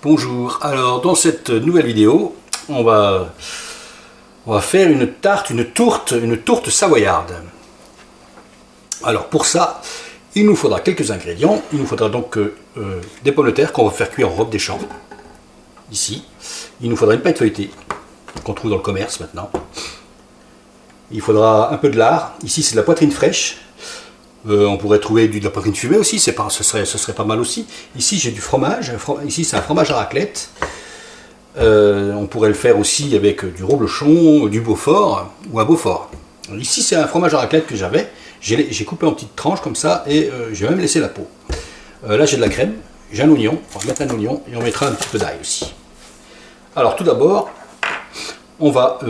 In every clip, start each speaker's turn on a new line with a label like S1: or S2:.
S1: Bonjour, alors dans cette nouvelle vidéo, on va faire une tourte savoyarde. Alors pour ça, il nous faudra quelques ingrédients. Il nous faudra donc des pommes de terre qu'on va faire cuire en robe des champs, ici. Il nous faudra une pâte feuilletée, qu'on trouve dans le commerce maintenant. Il faudra un peu de lard, ici c'est de la poitrine fraîche. On pourrait trouver de la poitrine fumée aussi, ce serait pas mal aussi. Ici j'ai du fromage, ici c'est un fromage à raclette. On pourrait le faire aussi avec du reblochon, du Beaufort ou un Beaufort. Ici c'est un fromage à raclette que j'avais, j'ai coupé en petites tranches comme ça et j'ai même laissé la peau. Là j'ai de la crème, j'ai un oignon, on va mettre un oignon et on mettra un petit peu d'ail aussi. Alors tout d'abord, on va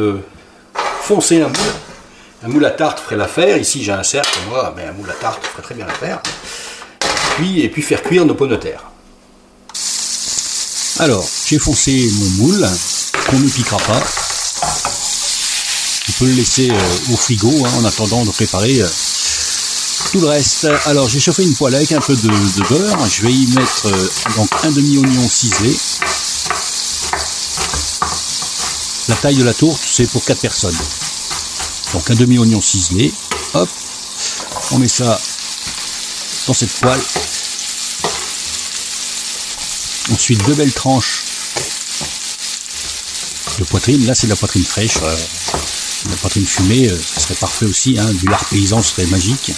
S1: foncer un moule. Un moule à tarte ferait l'affaire. Ici j'ai un cercle, moi, mais un moule à tarte ferait très bien l'affaire. Et puis faire cuire nos pommes de terre. Alors, j'ai foncé mon moule, qu'on ne piquera pas. On peut le laisser au frigo en attendant de préparer tout le reste. Alors j'ai chauffé une poêle avec un peu de beurre. Je vais y mettre donc un demi-oignon ciselé. La taille de la tourte, c'est pour 4 personnes. Donc un demi-oignon ciselé, hop, on met ça dans cette poêle. Ensuite 2 belles tranches de poitrine, là c'est de la poitrine fraîche, la poitrine fumée, ça serait parfait aussi, du lard paysan serait magique.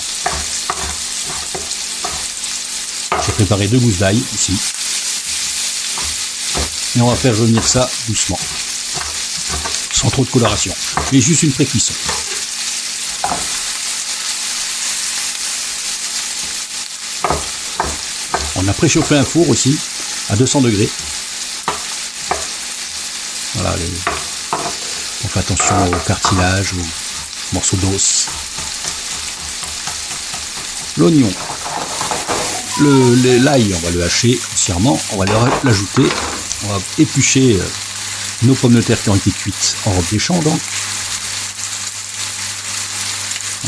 S1: J'ai préparé 2 gousses d'ail ici. Et on va faire revenir ça doucement, sans trop de coloration, mais juste une pré-cuisson. On a préchauffé un four aussi à 200 degrés. Voilà, on fait attention au cartilage, aux morceaux d'os. L'oignon, l'ail, on va le hacher entièrement, on va l'ajouter, on va éplucher nos pommes de terre qui ont été cuites en robe des champs donc.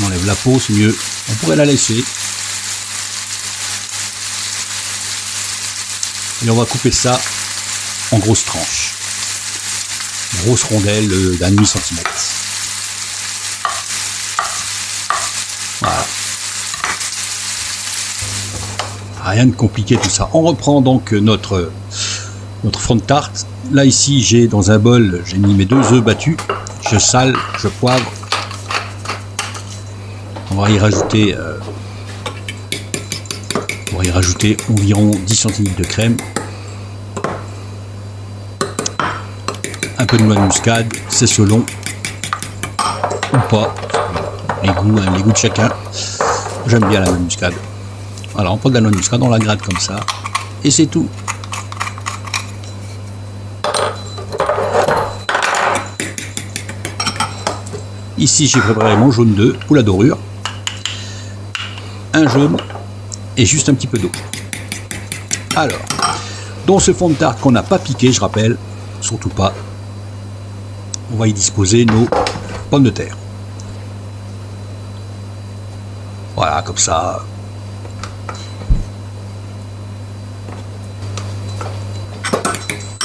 S1: On enlève la peau, c'est mieux, on pourrait la laisser. Et on va couper ça en grosses tranches. Grosse rondelle d'1,5 cm. Voilà. Rien de compliqué tout ça. On reprend donc notre fond de tarte. Là ici j'ai dans un bol, j'ai mis mes 2 œufs battus. Je sale, je poivre. On va y rajouter environ 10 centilitres de crème. Un peu de noix de muscade, c'est selon ou pas, les goûts de chacun. J'aime bien la noix de muscade. Voilà, on prend de la noix de muscade, on la gratte comme ça, et c'est tout. Ici j'ai préparé mon jaune d'œuf ou la dorure, un jaune et juste un petit peu d'eau. Alors, dans ce fond de tarte qu'on n'a pas piqué, je rappelle, surtout pas, on va y disposer nos pommes de terre. Voilà, comme ça.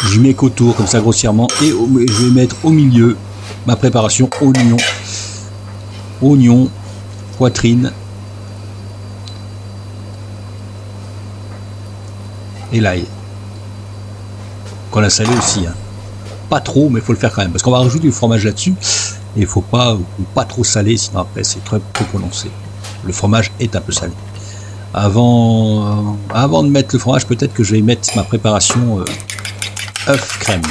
S1: J'y mets qu'autour, comme ça grossièrement, et je vais mettre au milieu ma préparation oignon, poitrine et l'ail. Qu'on a salé aussi. Pas trop, mais il faut le faire quand même, parce qu'on va rajouter du fromage là-dessus, et il ne faut pas trop saler, sinon après c'est très prononcé. Le fromage est un peu salé. Avant de mettre le fromage, peut-être que je vais mettre ma préparation œuf crème.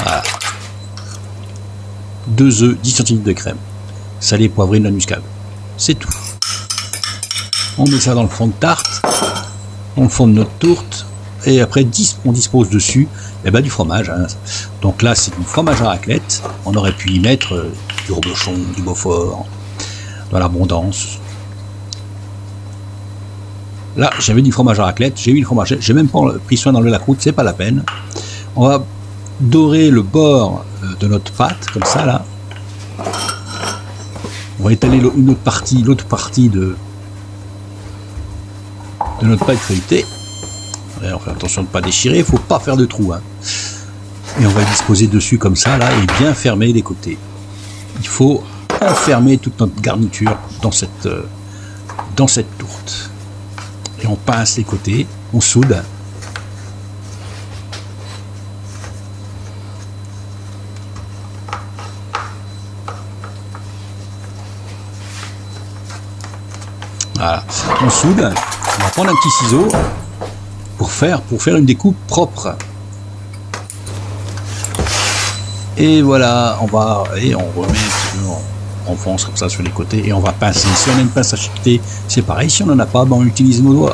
S1: Voilà. 2 œufs, 10 centilitres de crème. Salé, poivré, noix de muscade. C'est tout. On met ça dans le fond de tarte, dans le fond de notre tourte, et après on dispose dessus du fromage. Donc là c'est du fromage à raclette. On aurait pu y mettre du reblochon, du Beaufort, dans l'abondance. Là j'avais du fromage à raclette, j'ai eu le fromage, j'ai même pas pris soin d'enlever la croûte, c'est pas la peine. On va dorer le bord de notre pâte comme ça là. On va étaler l'autre partie de notre pâte feuilletée. Et on fait attention de ne pas déchirer, il ne faut pas faire de trou. Hein. Et on va disposer dessus comme ça, là, et bien fermer les côtés. Il faut enfermer toute notre garniture dans cette tourte. Et on pince les côtés, on soude. Voilà, on soude. On va prendre un petit ciseau pour faire une découpe propre. Et voilà, on remet, on enfonce comme ça sur les côtés et on va pincer. Si on a une pince à chiqueter, c'est pareil. Si on n'en a pas, ben on utilise nos doigts.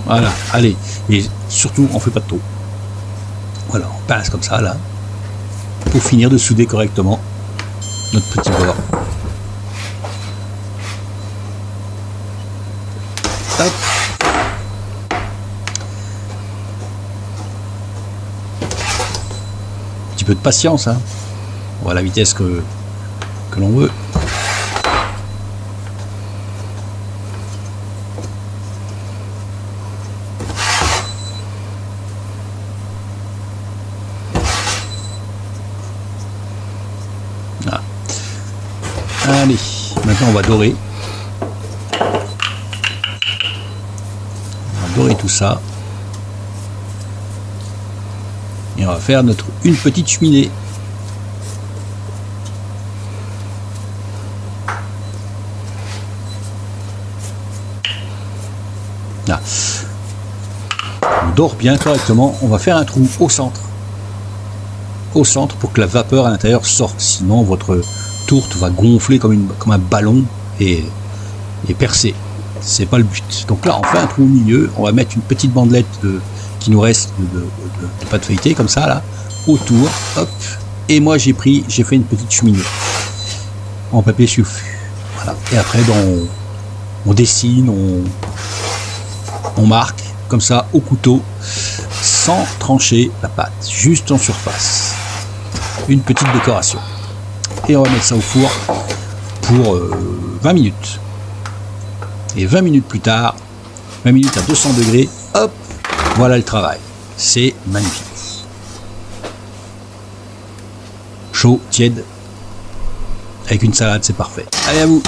S1: Voilà, allez. Et surtout, on fait pas de trou. Voilà, on pince comme ça là pour finir de souder correctement notre petit bord. Hop. Un petit peu de patience, hein. On va à la vitesse que l'on veut. Voilà. Allez, maintenant on va dorer. On va dorer tout ça. Et on va faire une petite cheminée. Là. On dore bien correctement. On va faire un trou au centre. Au centre pour que la vapeur à l'intérieur sorte. Sinon votre tourte va gonfler comme un ballon et percer. C'est pas le but. Donc là on fait un trou au milieu. On va mettre une petite bandelette qui nous reste de pâte feuilletée comme ça là autour. Hop. Et moi j'ai fait une petite cheminée en papier sulfu. Voilà. Et après on dessine, on marque comme ça au couteau sans trancher la pâte, juste en surface. Une petite décoration. Et on va mettre ça au four pour 20 minutes. Et 20 minutes plus tard, 20 minutes à 200 degrés, hop, voilà le travail. C'est magnifique. Chaud, tiède, avec une salade, c'est parfait. Allez, à vous!